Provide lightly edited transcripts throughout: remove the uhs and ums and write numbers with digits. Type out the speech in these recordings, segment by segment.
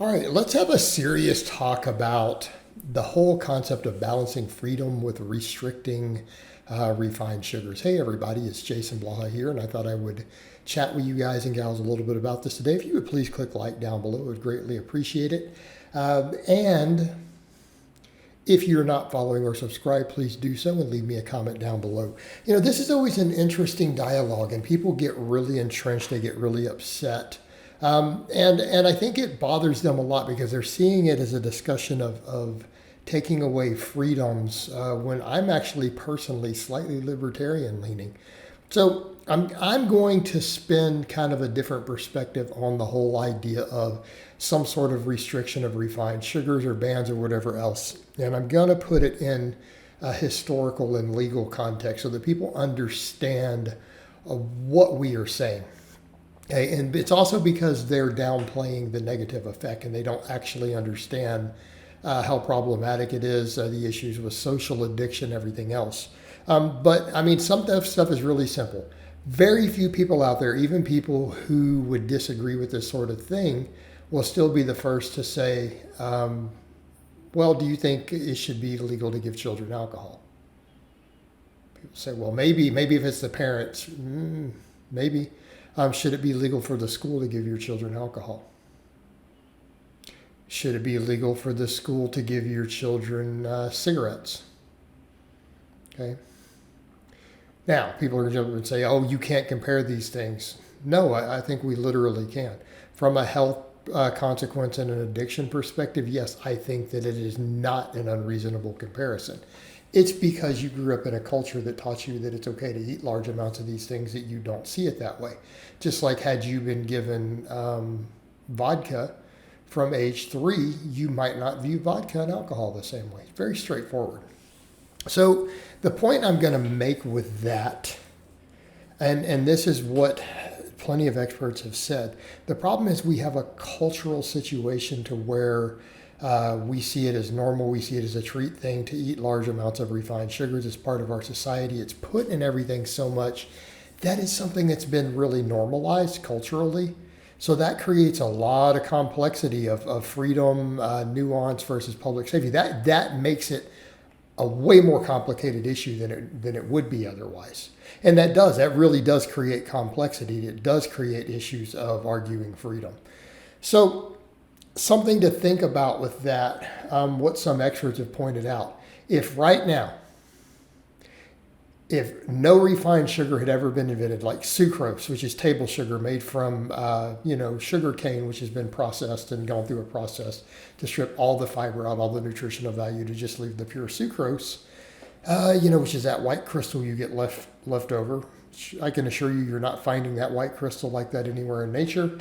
All right, let's have a serious talk about the whole concept of balancing freedom with restricting refined sugars. Hey, everybody, it's Jason Blaha here, and I thought I would chat with you guys and gals a little bit about this today. If you would please click like down below, I would greatly appreciate it. And if you're not following or subscribed, please do so and leave me a comment down below. You know, this is always an interesting dialogue, and people get really entrenched, they get really upset. And I think it bothers them a lot because they're seeing it as a discussion of taking away freedoms when I'm actually personally slightly libertarian leaning. So I'm going to spin kind of a different perspective on the whole idea of some sort of restriction of refined sugars or bans or whatever else. And I'm going to put it in a historical and legal context so that people understand what we are saying. Okay, and it's also because they're downplaying the negative effect and they don't actually understand how problematic it is, the issues with social addiction, everything else. But I mean, some of stuff is really simple. Very few people out there, even people who would disagree with this sort of thing, will still be the first to say, well, do you think it should be illegal to give children alcohol? People say, well, maybe if it's the parents, maybe. Should it be legal for the school to give your children alcohol? Should it be illegal for the school to give your children cigarettes? Okay. Now, people are going to jump up and say, oh, you can't compare these things. No, I think we literally can. From a health consequence and an addiction perspective, yes, I think that it is not an unreasonable comparison. It's because you grew up in a culture that taught you that it's okay to eat large amounts of these things that you don't see it that way. Just like had you been given vodka from age 3, you might not view vodka and alcohol the same way. It's very straightforward. So the point I'm going to make with that, and this is what plenty of experts have said, the problem is we have a cultural situation to where we see it as normal. We see it as a treat thing to eat large amounts of refined sugars. It's part of our society. It's put in everything so much. That is something that's been really normalized culturally. So that creates a lot of complexity of freedom, nuance versus public safety. That makes it a way more complicated issue than it would be otherwise. And that really does create complexity. It does create issues of arguing freedom. So something to think about with that, what some experts have pointed out. If right now, if no refined sugar had ever been invented, like sucrose, which is table sugar made from, sugar cane, which has been processed and gone through a process to strip all the fiber out, all the nutritional value to just leave the pure sucrose, which is that white crystal you get left over. I can assure you, you're not finding that white crystal like that anywhere in nature.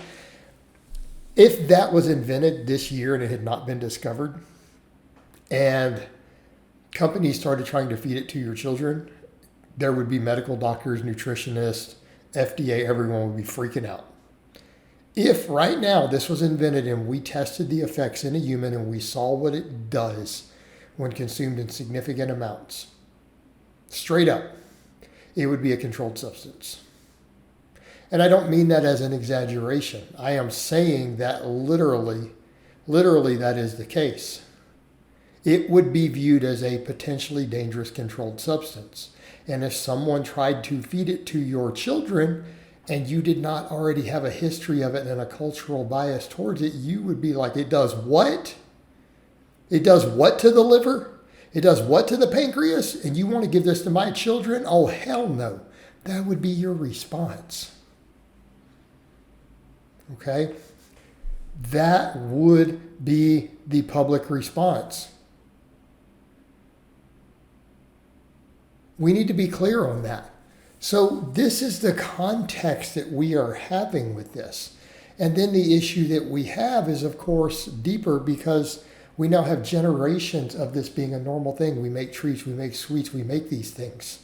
If that was invented this year and it had not been discovered, and companies started trying to feed it to your children, there would be medical doctors, nutritionists, FDA, everyone would be freaking out. If right now this was invented and we tested the effects in a human and we saw what it does when consumed in significant amounts, straight up, it would be a controlled substance. And I don't mean that as an exaggeration. I am saying that literally that is the case. It would be viewed as a potentially dangerous controlled substance. And if someone tried to feed it to your children and you did not already have a history of it and a cultural bias towards it, you would be like, it does what? It does what to the liver? It does what to the pancreas? And you want to give this to my children? Oh, hell no. That would be your response. Okay? That would be the public response. We need to be clear on that. So this is the context that we are having with this. And then the issue that we have is, of course, deeper because we now have generations of this being a normal thing. We make treats, we make sweets, we make these things.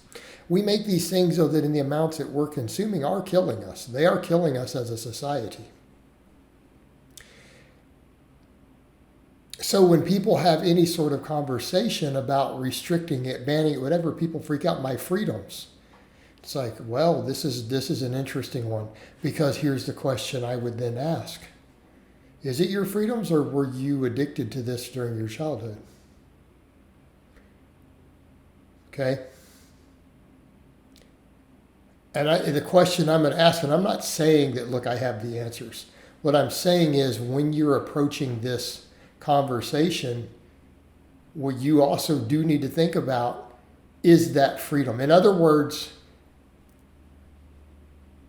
We make these things so that in the amounts that we're consuming are killing us. They are killing us as a society. So when people have any sort of conversation about restricting it, banning it, whatever, people freak out. My freedoms. It's like, well, this is an interesting one, because here's the question I would then ask. Is it your freedoms, or were you addicted to this during your childhood? Okay? And the question I'm going to ask, and I'm not saying that, look, I have the answers. What I'm saying is when you're approaching this conversation, what you also do need to think about is that freedom. In other words,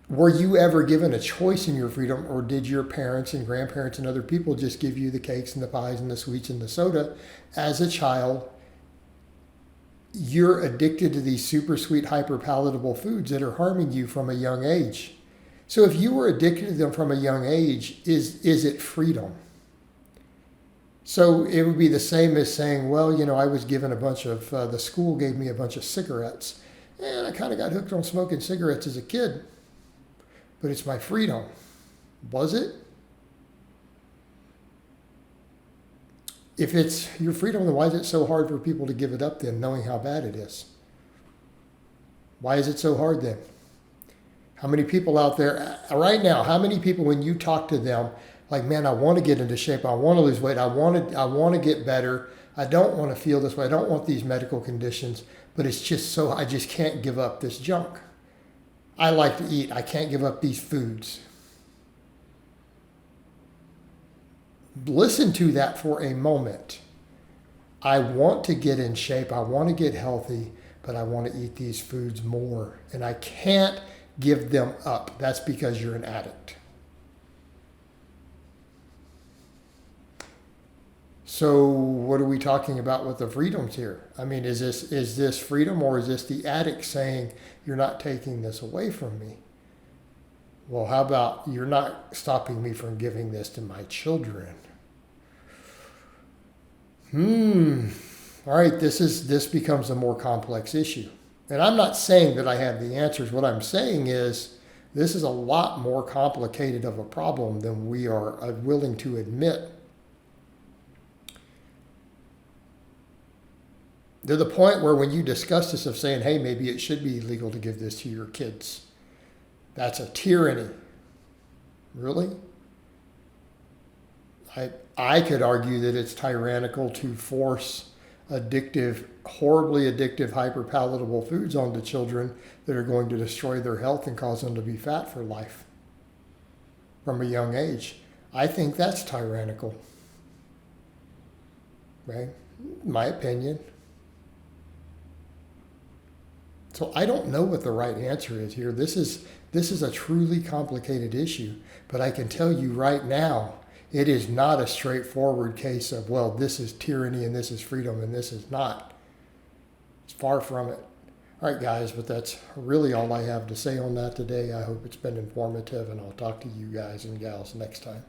were you ever given a choice in your freedom, or did your parents and grandparents and other people just give you the cakes and the pies and the sweets and the soda as a child? You're addicted to these super sweet, hyper palatable foods that are harming you from a young age. So if you were addicted to them from a young age, is it freedom? So it would be the same as saying, well, I was given a bunch of, the school gave me a bunch of cigarettes, and I kind of got hooked on smoking cigarettes as a kid, but it's my freedom. Was it? If it's your freedom, then why is it so hard for people to give it up then, knowing how bad it is? Why is it so hard then? How many people out there right now, how many people, when you talk to them, like, man, I want to get into shape, I want to lose weight, I want to get better, I don't want to feel this way, I don't want these medical conditions, but it's just so, I just can't give up this junk. I like to eat, I can't give up these foods. Listen to that for a moment. I want to get in shape, I want to get healthy, but I want to eat these foods more, and I can't give them up. That's because you're an addict. So what are we talking about with the freedoms here? I mean, is this freedom, or is this the addict saying, you're not taking this away from me? Well, how about, you're not stopping me from giving this to my children? All right, this becomes a more complex issue. And I'm not saying that I have the answers. What I'm saying is this is a lot more complicated of a problem than we are willing to admit. To the point where when you discuss this of saying, hey, maybe it should be illegal to give this to your kids, that's a tyranny. Really? I could argue that it's tyrannical to force addictive, horribly addictive, hyperpalatable foods onto children that are going to destroy their health and cause them to be fat for life from a young age. I think that's tyrannical. Right? My opinion. So I don't know what the right answer is here. This is a truly complicated issue, but I can tell you right now, it is not a straightforward case of, well, this is tyranny and this is freedom and this is not. It's far from it. All right, guys, but that's really all I have to say on that today. I hope it's been informative, and I'll talk to you guys and gals next time.